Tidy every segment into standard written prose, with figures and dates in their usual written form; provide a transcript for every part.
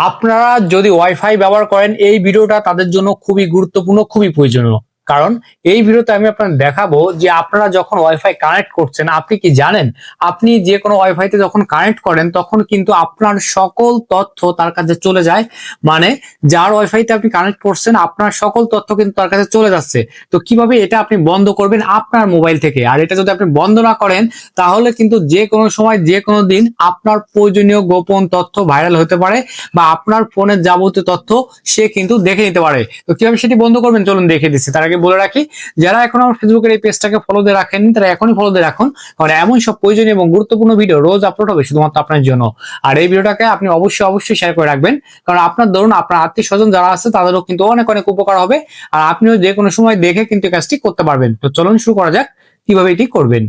আপনারা যদি ওয়াইফাই ব্যবহার করেন এই ভিডিওটা তাদের জন্য খুবই গুরুত্বপূর্ণ, খুবই প্রয়োজনীয়। কারণ এই ভিডিওতে আমি আপনাদের দেখাবো যে আপনারা যখন ওয়াইফাই কানেক্ট করছেন, আপনি কি জানেন আপনি যে কোনো ওয়াইফাইতে যখন কানেক্ট করেন তখন কিন্তু আপনার সকল তথ্য তার কাছে চলে যায়। মানে যার ওয়াইফাইতে আপনি কানেক্ট করছেন আপনার সকল তথ্য কিন্তু তার কাছে চলে যাচ্ছে। তো কিভাবে এটা আপনি বন্ধ করবেন আপনার মোবাইল থেকে? আর এটা যদি আপনি বন্ধ না করেন তাহলে কিন্তু যে কোনো সময় যে কোনো দিন আপনার প্রয়োজনীয় গোপন তথ্য ভাইরাল হতে পারে বা আপনার ফোনের যাবতীয় তথ্য সে কিন্তু দেখে নিতে পারে। তো কিভাবে সেটি বন্ধ করবেন চলুন দেখে দিচ্ছি। তার আগে বলে রাখি, যারা এখন আমার ফেসবুকের এই পেজটাকে ফলো দিয়ে রাখেননি তারা এখনই ফলো দিয়ে রাখুন, কারণ এমন সব প্রয়োজনীয় এবং গুরুত্বপূর্ণ ভিডিও রোজ আপলোড হবে শুধুমাত্র আপনার জন্য। আর এই ভিডিওটাকে আপনি অবশ্যই শেয়ার করে রাখবেন, কারণ আপনার ধরুন আপনার আত্মীয় স্বজন যারা আছে তাদেরও কিন্তু অনেক অনেক উপকার হবে। আর আপনিও যে কোনো সময় দেখে কিন্তু কাজটি করতে পারবেন। তো চলুন শুরু করা যাক কিভাবে এটি করবেন।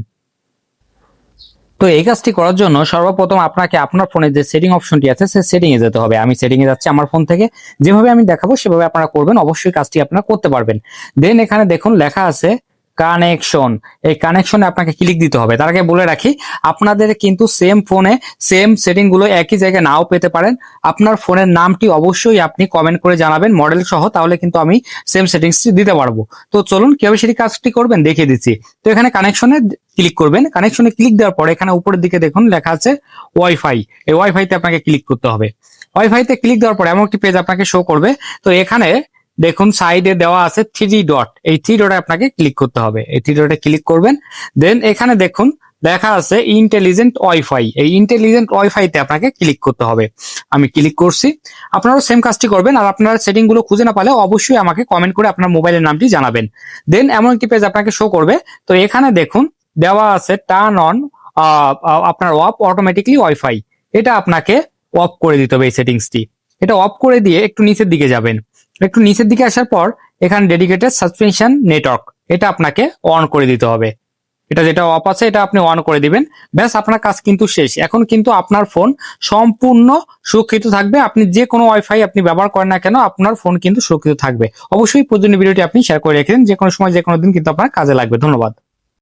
তো এই কাজটি করার জন্য সর্বপ্রথম আপনাকে আপনার ফোনের যে সেটিং অপশনটি আছে সেই সেটিং এ যেতে হবে। আমি সেটিং এ যাচ্ছি আমার ফোন থেকে, যেভাবে আমি দেখাবো সেভাবে আপনারা করবেন, অবশ্যই কাজটি আপনারা করতে পারবেন। দেন এখানে দেখুন লেখা আছে কানেকশন, এই কানেকশনে আপনাকে ক্লিক দিতে হবে। তার আগে বলে রাখি আপনাদের কিন্তু সেম ফোনে সেম সেটিং গুলো একই জায়গায় নাও পেতে পারেন। আপনার ফোনের নামটি অবশ্যই আপনি কমেন্ট করে জানাবেন মডেল সহ, তাহলে কিন্তু আমি সেম সেটিংসটি দিতে পারবো। তো চলুন কিভাবে সেটি কাজটি করবেন দেখিয়ে দিচ্ছি। তো এখানে কানেকশনে ক্লিক করবেন। কানেকশনে ক্লিক দেওয়ার পর এখানে উপরের দিকে দেখুন লেখা আছে ওয়াইফাই, এই ওয়াইফাইতে আপনাকে ক্লিক করতে হবে। ওয়াইফাইতে ক্লিক দেওয়ার পর এমন একটি পেজ আপনাকে শো করবে। তো এখানে দেখুন সাইডে দেওয়া আছে থ্রি ডট, এই থ্রি ডটে আপনাকে ক্লিক করতে হবে। এই থ্রি ডটে ক্লিক করবেন। দেন এখানে দেখুন দেখা আছে ইন্টেলিজেন্ট ওয়াইফাই, এই ইন্টেলিজেন্ট ওয়াইফাইতে আপনাকে ক্লিক করতে হবে। আমি ক্লিক করছি। আপনারাও সেম কাজটি করবেন। আর আপনার সেটিং গুলো খুঁজে না পালে অবশ্যই আমাকে কমেন্ট করে আপনার মোবাইলের নামটি জানাবেন। দেন এমন একটি পেজ আপনাকে শো করবে। তো এখানে দেখুন দেওয়া আছে টার্ন অন আপনার অফ অটোমেটিকলি ওয়াইফাই, এটা আপনাকে অফ করে দিতে হবে এই সেটিংসটি। এটা অফ করে দিয়ে একটু নিচের দিকে যাবেন। একটু নিচের দিকে আসার পর এখানে ডেডিকেটেড সাসপেনশন নেটওয়ার্ক, এটা আপনাকে অন করে দিতে হবে। এটা যেটা অফ আছে এটা আপনি অন করে দিবেন। ব্যাস আপনার কাজ কিন্তু শেষ। এখন কিন্তু আপনার ফোন সম্পূর্ণ সুরক্ষিত থাকবে। আপনি যে কোনো ওয়াইফাই আপনি ব্যবহার করেন না কেন আপনার ফোন কিন্তু সুরক্ষিত থাকবে। অবশ্যই প্রয়োজনীয় ভিডিওটি আপনি শেয়ার করে রেখেন, যে কোনো সময় যে কোনো দিন কিন্তু আপনার কাজে লাগবে। ধন্যবাদ।